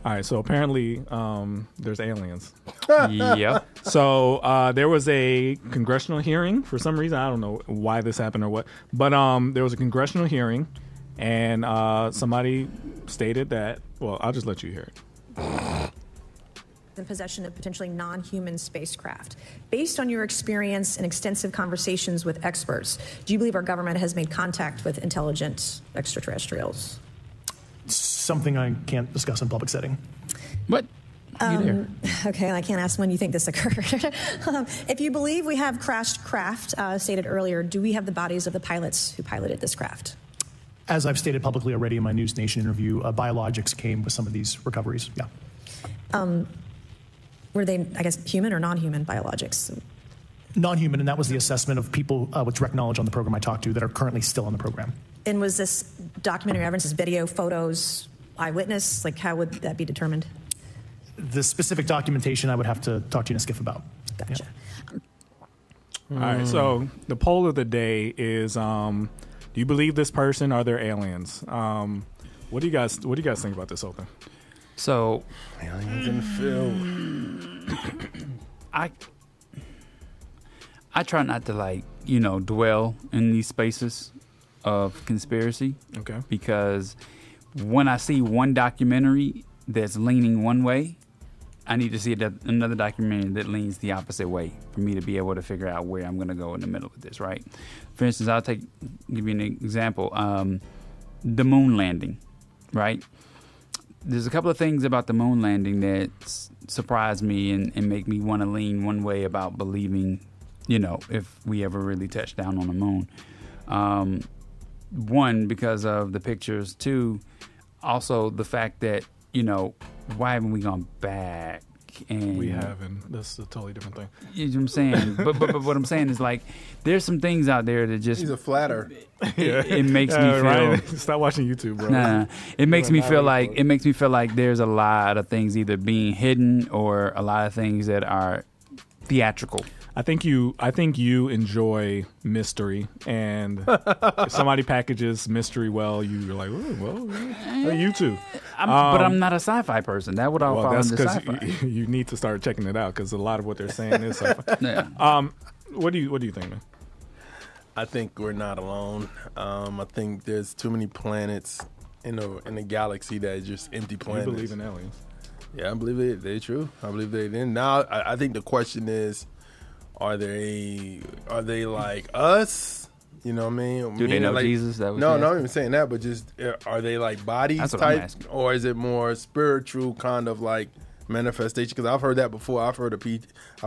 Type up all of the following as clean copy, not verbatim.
All right, so apparently there's aliens. Yep. So there was a congressional hearing for some reason. I don't know why this happened or what, but there was a congressional hearing, and somebody stated that. Well, I'll just let you hear it. In possession of potentially non-human spacecraft. Based on your experience and extensive conversations with experts, do you believe our government has made contact with intelligent extraterrestrials? Something I can't discuss in public setting. What? Okay, I can't ask when you think this occurred. If you believe we have crashed craft, stated earlier, do we have the bodies of the pilots who piloted this craft? As I've stated publicly already in my News Nation interview, biologics came with some of these recoveries. Yeah. Were they, I guess, human or non-human biologics? Non-human, and that was the assessment of people with direct knowledge on the program I talked to that are currently still on the program. And was this documentary evidence, this video, photos, eyewitness? Like, how would that be determined? The specific documentation I would have to talk to you in a skiff about. Gotcha. Yeah. All right, so the poll of the day is, do you believe this person? Are there aliens? What do you guys think about this, Open? So, aliens in the field. I try not to dwell in these spaces of conspiracy. Okay. Because when I see one documentary that's leaning one way, I need to see another documentary that leans the opposite way for me to be able to figure out where I'm going to go in the middle of this, right? For instance, give you an example. The moon landing, right? There's a couple of things about the moon landing that surprise me and make me want to lean one way about believing, if we ever really touch down on the moon. One, because of the pictures. Two, also the fact that, why haven't we gone back? And we haven't. That's a totally different thing. You know what I'm saying? but what I'm saying is, there's some things out there that just... He's a flatter. It makes me feel... Ryan, stop watching YouTube, bro. Nah. It makes me feel like there's a lot of things either being hidden or a lot of things that are theatrical. I think you enjoy mystery, and if somebody packages mystery well, you're like, ooh, well, you too. But I'm not a sci-fi person. That would all fall into sci-fi. You need to start checking it out because a lot of what they're saying is sci-fi. Yeah. What do you think, man? I think we're not alone. I think there's too many planets in the galaxy that are just empty planets. You believe in aliens? Yeah, I believe they're true. I believe they're in. Now, I think the question is, are they like us? You know what I mean? Do they know Jesus? No, I'm not even saying that, but just are they like bodies type, or is it more spiritual kind of like manifestation? Because I've heard that before. I've heard a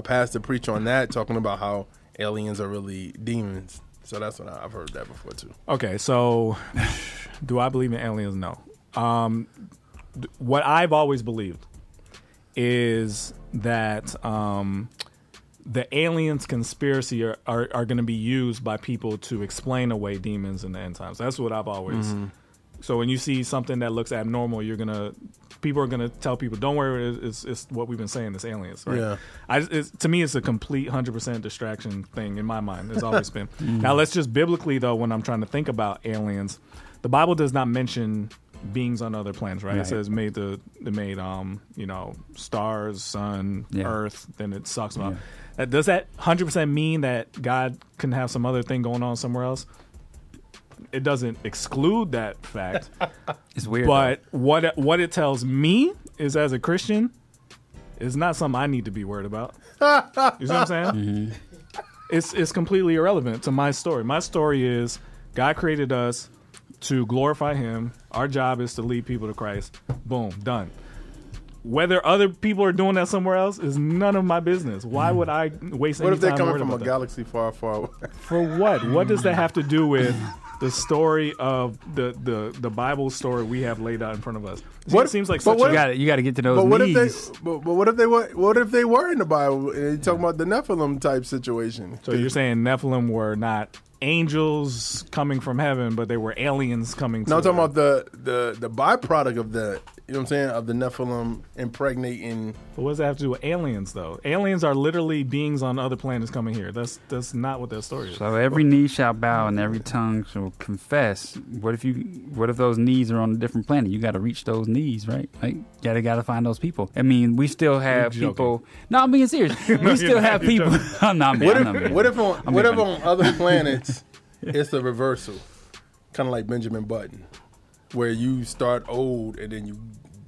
pastor preach on that, talking about how aliens are really demons. So that's what I've heard that before too. Okay, so do I believe in aliens? No. What I've always believed is that the aliens conspiracy are going to be used by people to explain away demons in the end times. That's what I've always. Mm-hmm. So when you see something that looks abnormal, people are gonna tell people, "Don't worry, it's what we've been saying. It's aliens." Right? Yeah. To me, it's a complete 100% distraction thing in my mind. It's always been. Now let's just biblically though, when I'm trying to think about aliens, the Bible does not mention beings on other planets, right? It says made stars, sun, earth. Then it talks about. Does that 100% mean that God can have some other thing going on somewhere else? It doesn't exclude that fact. It's weird. But what it tells me is, as a Christian, is not something I need to be worried about. You see what I'm saying? Mm-hmm. It's completely irrelevant to my story. My story is God created us to glorify Him. Our job is to lead people to Christ. Boom, done. Whether other people are doing that somewhere else is none of my business. Why would I waste any time? What if they're coming from a galaxy far, far away? For what? What does that have to do with the story of the Bible story we have laid out in front of us? It seems like such you got to get to those needs. But what if they were in the Bible? And you're talking about the Nephilim type situation. So you're saying Nephilim were not angels coming from heaven, but they were aliens coming. No, I'm talking about the byproduct of the you know what I'm saying, of the Nephilim impregnating. But what does that have to do with aliens, though? Aliens are literally beings on other planets coming here. That's not what that story is. So every knee shall bow and every tongue shall confess. What if those knees are on a different planet? You got to reach those knees, right? Like, you got to find those people. I mean, we still have people. No, I'm being serious. We still have people. What if on other planets it's a reversal, kind of like Benjamin Button, where you start old and then you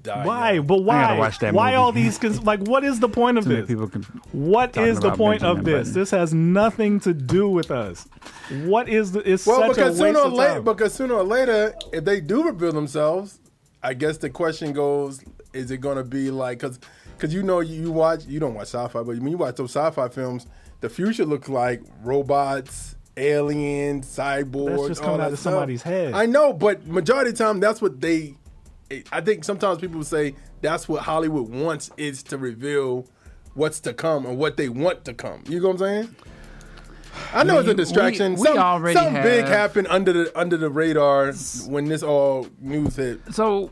die. Why? Young. But why? I gotta watch that why movie. all these? Like, what is the point of this? What is the point of this? This has nothing to do with us. What is the? It's such because a waste of time. Because sooner or later, if they do reveal themselves, I guess the question goes: is it going to be like because you don't watch sci-fi, but when you watch those sci-fi films, the future looks like robots, aliens, cyborgs. That's just coming out of somebody's head. I know, but majority of the time, that's what I think sometimes people say that's what Hollywood wants, is to reveal what's to come or what they want to come. You know what I'm saying? I know it's a distraction. Something big happened under the radar when this all news hit. So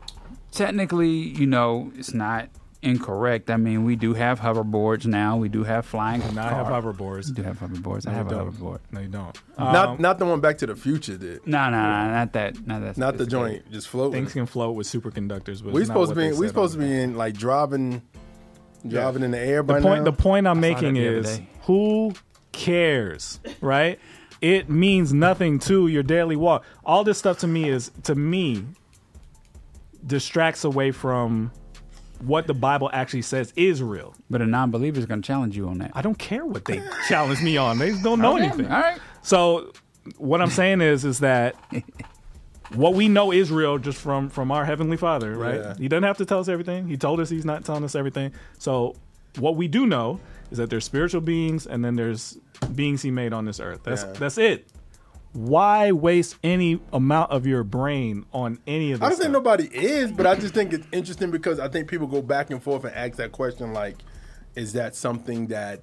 technically, it's not incorrect. I mean, we do have hoverboards now. We do have flying cars. I have hoverboards. You do have hoverboards. I have a hoverboard. No, you don't. Not the one Back to the Future did. No, not that. Not the joint just floating. Things can float with superconductors. But we supposed to be in like driving in the air. The point I'm making is, who cares, right? It means nothing to your daily walk. All this stuff to me distracts away from what the Bible actually says is real. But a non-believer is going to challenge you on that. I don't care what they challenge me on. They don't know anything. All right. So what I'm saying is that what we know is real just from our Heavenly Father, right? Yeah. He doesn't have to tell us everything. He told us he's not telling us everything. So what we do know is that there's spiritual beings and then there's beings he made on this earth. That's it. Why waste any amount of your brain on any of this? I don't think nobody is, but I just think it's interesting because I think people go back and forth and ask that question like, is that something that,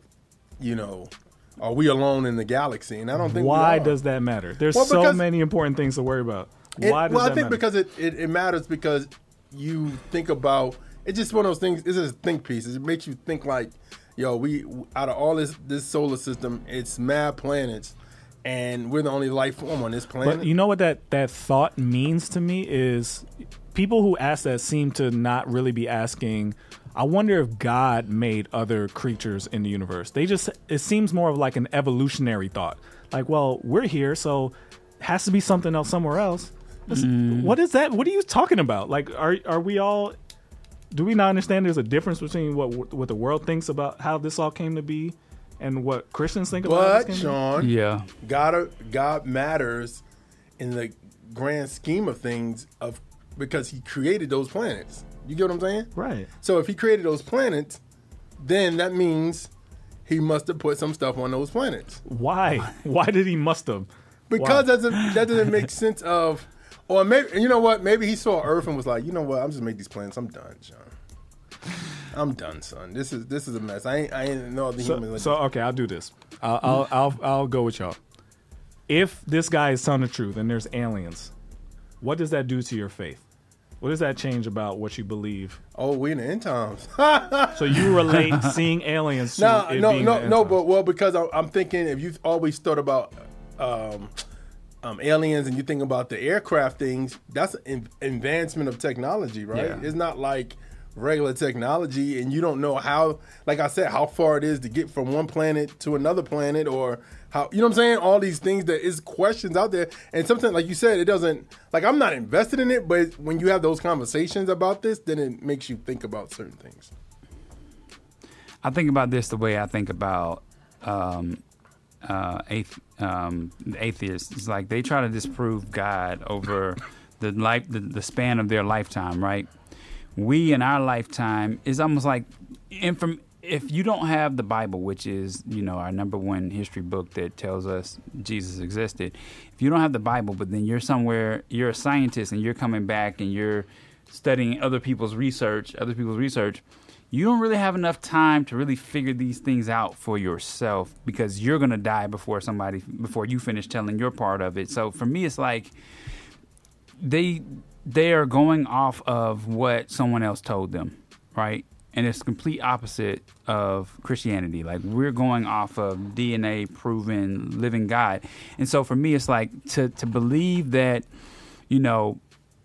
are we alone in the galaxy? And I don't think Why does that matter? There's so many important things to worry about. Why does that matter? I think because it matters because you think about, it's just one of those things, it's just a think piece. It makes you think like, we out of all this solar system, it's mad planets. And we're the only life form on this planet. But you know what that thought means to me is people who ask that seem to not really be asking, I wonder if God made other creatures in the universe. It seems more of like an evolutionary thought. Like, well, we're here, so it has to be something else somewhere else. What is that? What are you talking about? Like, are we all, do we not understand there's a difference between what the world thinks about how this all came to be and what Christians think about it? But, Sean, God matters in the grand scheme of things because he created those planets. You get what I'm saying? Right. So if he created those planets, then that means he must have put some stuff on those planets. Why? Why did he must have? Because that doesn't make sense of, or maybe, you know what? Maybe he saw Earth and was like, you know what? I'm just make these planets. I'm done, Sean. I'm done, son. This is a mess. I ain't no other human. So okay, I'll do this. I'll go with y'all. If this guy is telling the truth and there's aliens, what does that do to your faith? What does that change about what you believe? Oh, we in the end times. So you relate seeing aliens to being the end times. But because I'm thinking, if you've always thought about aliens and you think about the aircraft things, that's an advancement of technology, right? Yeah. It's not like regular technology, and you don't know how, like I said, how far it is to get from one planet to another planet, or how, you know what I'm saying? All these things, that is questions out there, and sometimes, like you said, it doesn't, like, I'm not invested in it, but when you have those conversations about this, then it makes you think about certain things. I think about this the way I think about atheists. It's like they try to disprove God over the span of their lifetime, right? We in our lifetime is almost like, if you don't have the Bible, which is, our number one history book that tells us Jesus existed, if you don't have the Bible, but then you're a scientist and you're coming back and you're studying other people's research, you don't really have enough time to really figure these things out for yourself, because you're going to die before you finish telling your part of it. So for me, it's like they are going off of what someone else told them, right? And it's complete opposite of Christianity. Like, we're going off of DNA proven living God. And so for me, it's like to believe that, you know,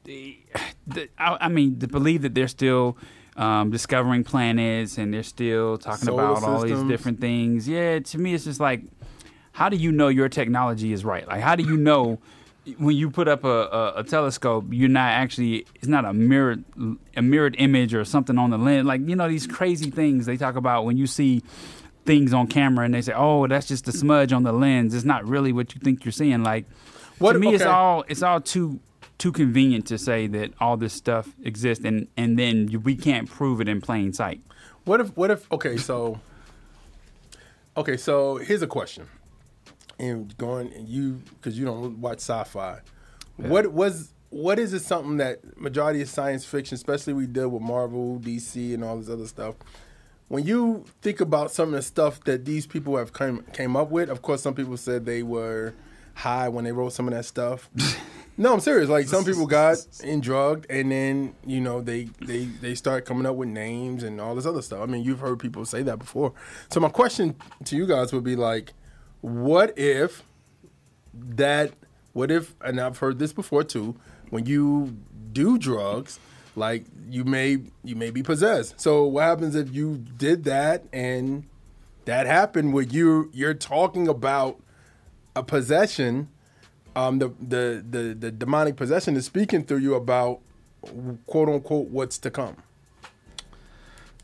to believe that they're still discovering planets and they're still talking Solar about all these different things. Yeah, to me, it's just like, how do you know your technology is right? Like, how do you know when you put up a telescope, you're not actually, it's not a mirrored image or something on the lens. Like, you know, these crazy things they talk about when you see things on camera and they say, oh, that's just a smudge on the lens. It's not really what you think you're seeing. Like, to me, it's all too convenient to say that all this stuff exists and then we can't prove it in plain sight. What if, okay, so here's a question. And because you don't watch sci-fi, yeah. What is it something that majority of science fiction, especially we deal with Marvel, DC, and all this other stuff, when you think about some of the stuff that these people have came up with, of course, some people said they were high when they wrote some of that stuff. No, I'm serious. Like, some people got drugged, and then, you know, they start coming up with names and all this other stuff. I mean, you've heard people say that before. So my question to you guys would be like, what if, and I've heard this before too, when you do drugs, like you may be possessed. So what happens if you did that and that happened where you're talking about a possession, the demonic possession is speaking through you about quote unquote what's to come?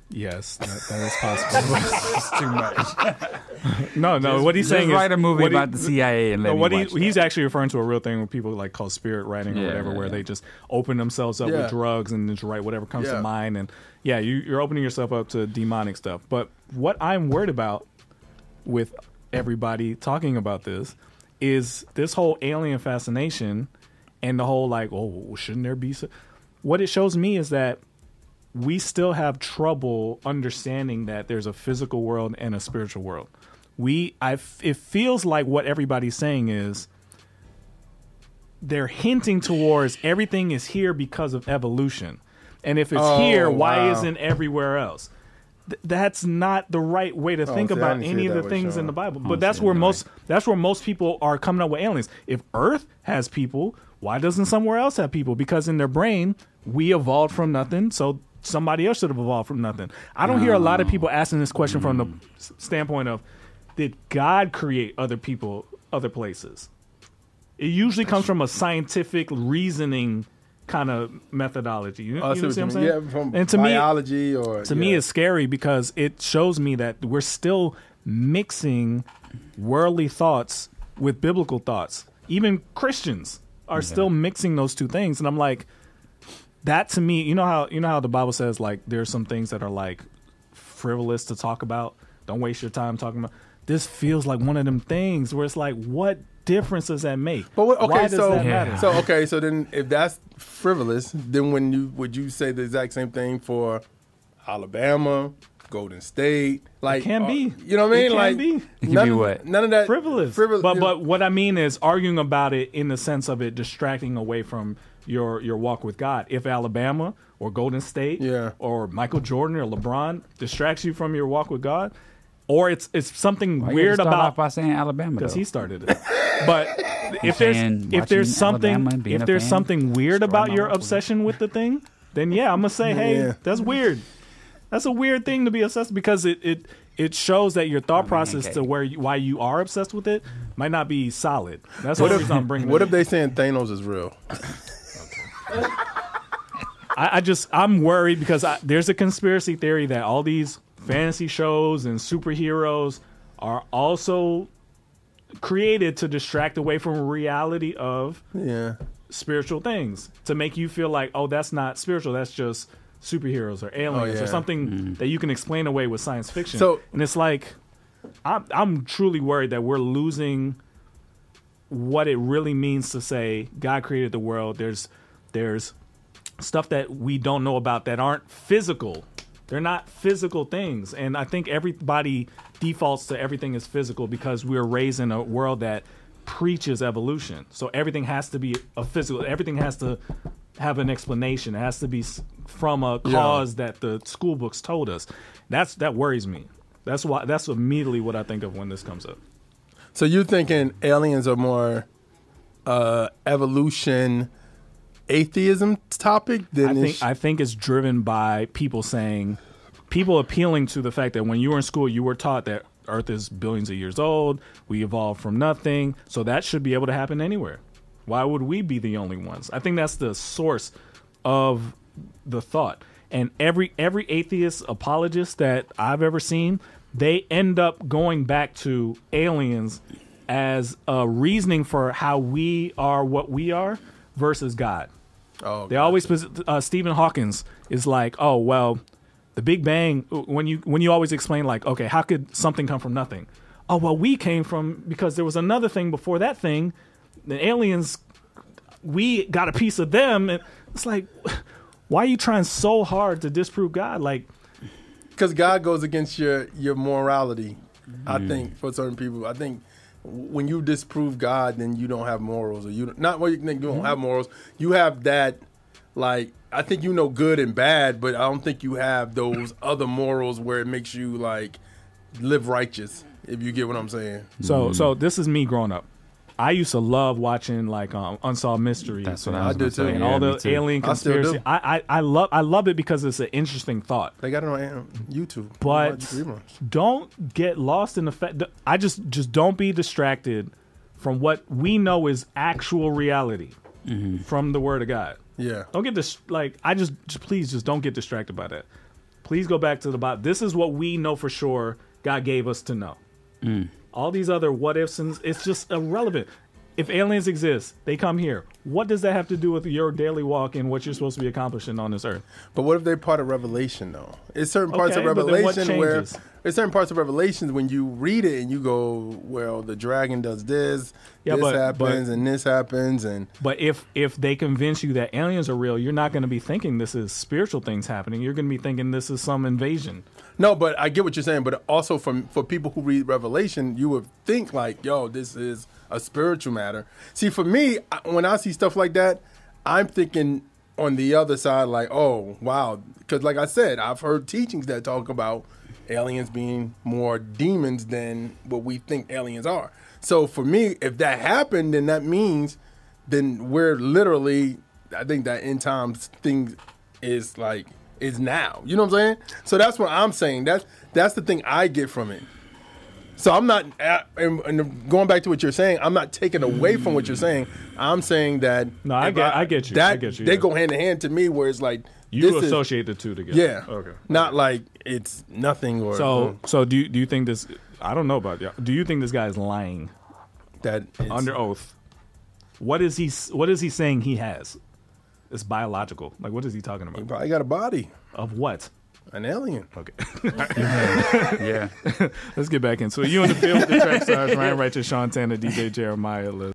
Yes, that is possible. It's too much. No. What he's saying is, write a movie about the CIA and let me watch he's actually referring to a real thing where people like call spirit writing or whatever, where they just open themselves up with drugs and just write whatever comes to mind. And you're opening yourself up to demonic stuff. But what I'm worried about with everybody talking about this is this whole alien fascination and the whole like, oh, shouldn't there be? What it shows me is that we still have trouble understanding that there's a physical world and a spiritual world. It feels like what everybody's saying is they're hinting towards everything is here because of evolution. And if it's here, why isn't everywhere else? That's not the right way to think about any of the things in the Bible. But that's where most people are coming up with aliens. If Earth has people, why doesn't somewhere else have people? Because in their brain, we evolved from nothing, so somebody else should have evolved from nothing. I don't hear a lot of people asking this question from the standpoint of, did God create other people, other places? It usually comes from a scientific reasoning kind of methodology. You know what I'm saying? Yeah, from biology to me, it's scary because it shows me that we're still mixing worldly thoughts with biblical thoughts. Even Christians are still mixing those two things, and I'm like, that to me, you know how the Bible says like there's some things that are like frivolous to talk about. Don't waste your time talking about. This feels like one of them things where it's like, what difference does that make? But why does that matter? So then if that's frivolous, then would you say the exact same thing for Alabama, Golden State? Like, it can be. You know what I mean? It can be what? None of that frivolous. But what I mean is arguing about it in the sense of it distracting away from your walk with God. If Alabama or Golden State or Michael Jordan or LeBron distracts you from your walk with God, or it's something weird about off by saying Alabama because he started it. But if there's something weird about your obsession with the thing, then I'm gonna say, hey, that's weird. That's a weird thing to be obsessed because it shows that your thought process to why you are obsessed with it might not be solid. That's the reason I'm bringing it. What if they saying Thanos is real? I'm worried because there's a conspiracy theory that all these fantasy shows and superheroes are also created to distract away from reality of spiritual things, to make you feel like, oh, that's not spiritual, that's just superheroes or aliens or something that you can explain away with science fiction. And it's like, I'm truly worried that we're losing what it really means to say God created the world. There's stuff that we don't know about that aren't physical. They're not physical things. And I think everybody defaults to everything is physical because we're raised in a world that preaches evolution. So everything has to be a physical. Everything has to have an explanation. It has to be from a cause that the school books told us. That worries me. That's immediately what I think of when this comes up. So you're thinking aliens are more evolution, atheism topic than I think it's driven by people appealing to the fact that when you were in school, you were taught that Earth is billions of years old. We evolved from nothing. So that should be able to happen anywhere. Why would we be the only ones? I think that's the source of the thought. And every atheist apologist that I've ever seen, they end up going back to aliens as a reasoning for how we are what we are versus God. Oh, they always Stephen Hawkins is like, oh well, the Big Bang. When you always explain like, okay, how could something come from nothing? Oh well, we came from because there was another thing before that thing. The aliens, we got a piece of them, and it's like, why are you trying so hard to disprove God? Like, because God goes against your morality. I think for certain people, I think when you disprove God, then you don't have morals, or you don't have morals. You have that, like, I think you know good and bad, but I don't think you have those other morals where it makes you like live righteous. If you get what I'm saying. So this is me growing up. I used to love watching like Unsolved Mysteries. That's what I did too. And all the alien conspiracy. I love it because it's an interesting thought. They got it on YouTube. But don't get lost in the fact. I just don't be distracted from what we know is actual reality from the Word of God. Yeah. Don't get this. Like, please don't get distracted by that. Please go back to the Bible. This is what we know for sure God gave us to know. All these other what ifs, and it's just irrelevant. If aliens exist, they come here. What does that have to do with your daily walk and what you're supposed to be accomplishing on this earth? But what if they're part of Revelation, though? It's certain parts of Revelation where there's certain parts of Revelation when you read it and you go, well, the dragon does this, happens, and this happens, and but if they convince you that aliens are real, you're not going to be thinking this is spiritual things happening. You're going to be thinking this is some invasion. No, but I get what you're saying. But also for people who read Revelation, you would think like, yo, this is a spiritual matter. See, for me, when I see stuff like that, I'm thinking on the other side, like, oh, wow. Because like I said, I've heard teachings that talk about aliens being more demons than what we think aliens are. So for me, if that happened, then that means then we're literally, I think that end times thing is like, is now. You know what I'm saying? So that's what I'm saying. That's the thing I get from it. So I'm not, and going back to what you're saying, I'm not taking away from what you're saying. I'm saying that. No, I get you. I get you. They go hand in hand to me, where it's like you associate the two together. Yeah. Okay. Not like it's nothing or. So do you think this? I don't know about you. Do you think this guy is lying? That under oath. What is he saying he has? It's biological. Like, what is he talking about? He probably got a body. Of what? An alien. Okay. Yeah. Let's get back into it. You in the field with the Trackstarz, Ryan Righteous, Sean Tanner, DJ Jeremiah.